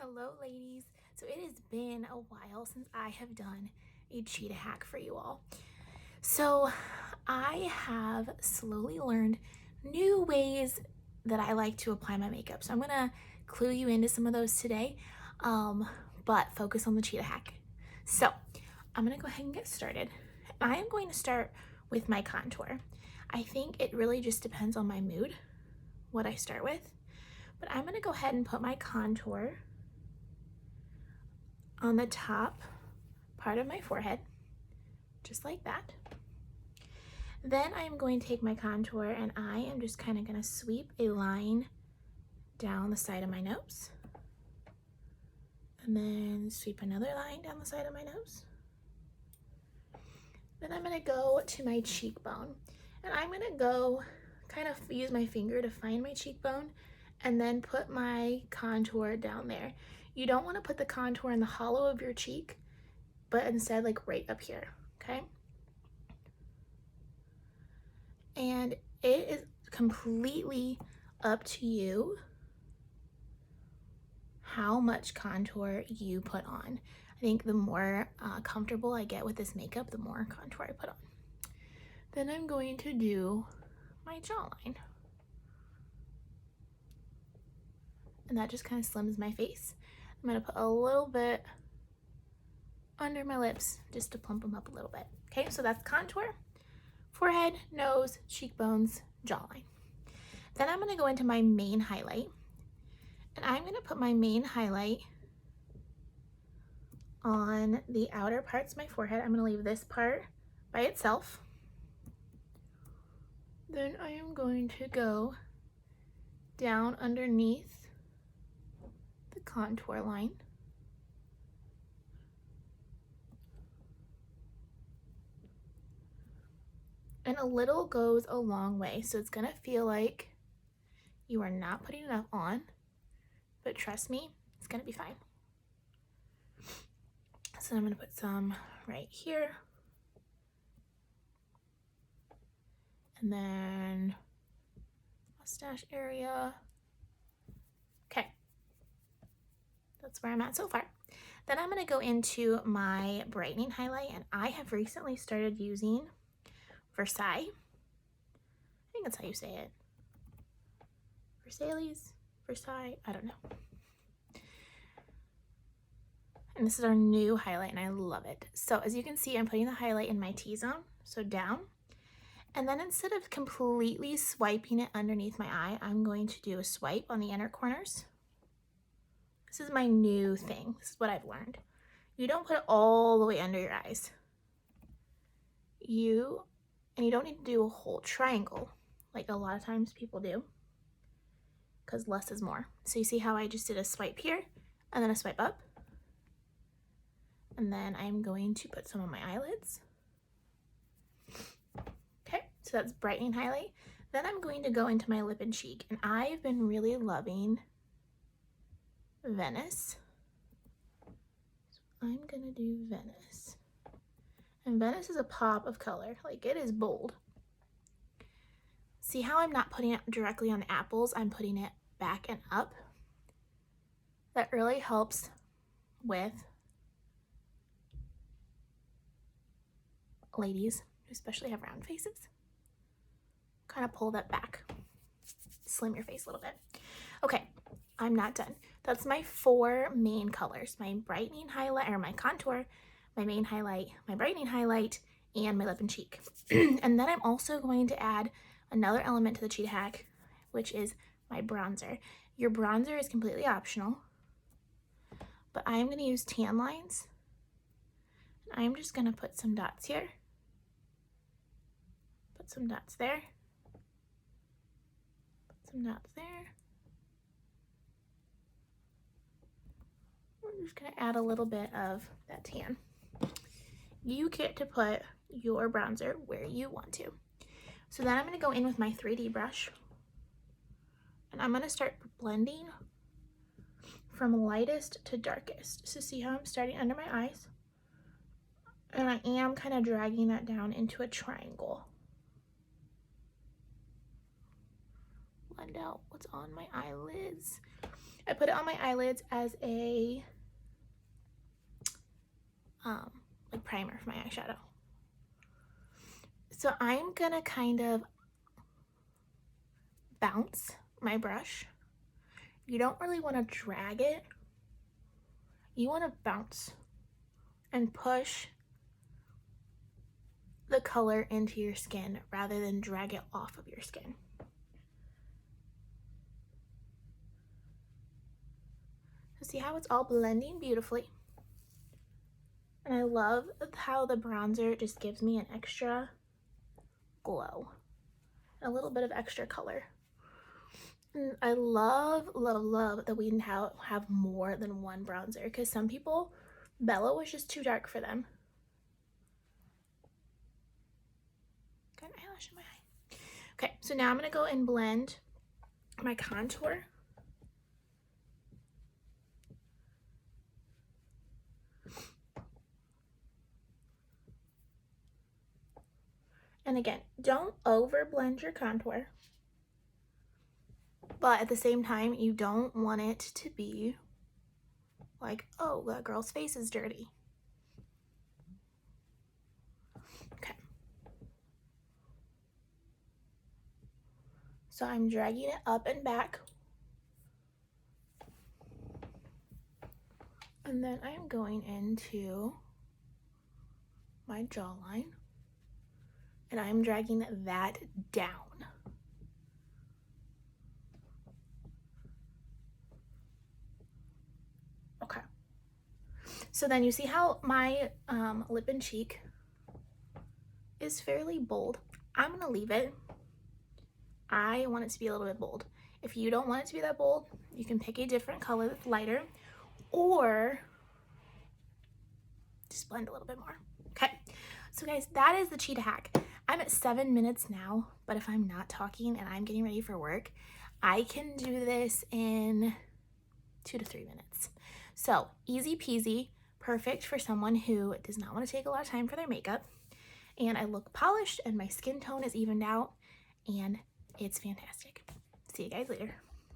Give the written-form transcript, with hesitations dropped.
Hello ladies. So it has been a while since I have done a cheetah hack for you all. So I have slowly learned new ways that I like to apply my makeup. So I'm gonna clue you into some of those today, but focus on the cheetah hack. So I'm gonna go ahead and get started. I am going to start with my contour. I think it really just depends on my mood, what I start with. But I'm gonna go ahead and put my contour on the top part of my forehead, just like that. Then I'm going to take my contour and I am just kind of going to sweep a line down the side of my nose. And then sweep another line down the side of my nose. Then I'm going to go to my cheekbone. And I'm going to go kind of use my finger to find my cheekbone and then put my contour down there. You don't want to put the contour in the hollow of your cheek, but instead like right up here, okay? And it is completely up to you how much contour you put on. I think the more comfortable I get with this makeup, the more contour I put on. Then I'm going to do my jawline. And that just kind of slims my face. I'm gonna put a little bit under my lips just to plump them up a little bit. Okay, so that's contour, forehead, nose, cheekbones, jawline. Then I'm gonna go into my main highlight. And I'm gonna put my main highlight on the outer parts of my forehead. I'm gonna leave this part by itself. Then I am going to go down underneath the contour line. And a little goes a long way. So it's gonna feel like you are not putting enough on, but trust me, it's gonna be fine. So I'm gonna put some right here. And then mustache area. Okay, that's where I'm at so far. Then I'm gonna go into my brightening highlight, and I have recently started using Versailles. I think that's how you say it. Versailles, I don't know. And this is our new highlight and I love it. So as you can see, I'm putting the highlight in my T-zone, so down. And then instead of completely swiping it underneath my eye, I'm going to do a swipe on the inner corners. This is my new thing. This is what I've learned. You don't put it all the way under your eyes. You don't need to do a whole triangle like a lot of times people do, because less is more. So you see how I just did a swipe here and then a swipe up? And then I'm going to put some on my eyelids. Okay, so that's brightening highlight. Then I'm going to go into my lip and cheek, and I've been really loving Venice. So I'm gonna do Venice. And Venice is a pop of color, like it is bold. See how I'm not putting it directly on the apples, I'm putting it back and up. That really helps with ladies who especially have round faces. Kind of pull that back, slim your face a little bit. Okay, I'm not done. That's my 4 main colors: my brightening highlight, or my contour, my main highlight, my brightening highlight, and my lip and cheek. And then I'm also going to add another element to the cheetah hack, which is my bronzer. Your bronzer is completely optional, but I am going to use Tanlines. And I'm just going to put some dots here, put some dots there, put some dots there. We're just going to add a little bit of that tan. You get to put your bronzer where you want to. So then I'm going to go in with my 3D brush, and I'm going to start blending from lightest to darkest. So see how I'm starting under my eyes, and I am kind of dragging that down into a triangle. Blend out what's on my eyelids. I put it on my eyelids as a like primer for my eyeshadow. So I'm gonna kind of bounce my brush. You don't really want to drag it. You want to bounce and push the color into your skin rather than drag it off of your skin. So see how it's all blending beautifully? And I love how the bronzer just gives me an extra glow, a little bit of extra color. And I love, love, love that we now have more than one bronzer, because some people, Bella was just too dark for them. Got an eyelash in my eye. Okay, so now I'm gonna go and blend my contour. And again, don't over blend your contour, but at the same time, you don't want it to be like, oh, that girl's face is dirty. Okay. So I'm dragging it up and back. And then I'm going into my jawline. And I'm dragging that down. Okay. So then you see how my lip and cheek is fairly bold. I'm gonna leave it. I want it to be a little bit bold. If you don't want it to be that bold, you can pick a different color that's lighter, or just blend a little bit more. Okay. So guys, that is the Cheetah hack. I'm at 7 minutes now, but if I'm not talking and I'm getting ready for work, I can do this in 2 to 3 minutes. So easy peasy, perfect for someone who does not want to take a lot of time for their makeup. And I look polished and my skin tone is evened out and it's fantastic. See you guys later.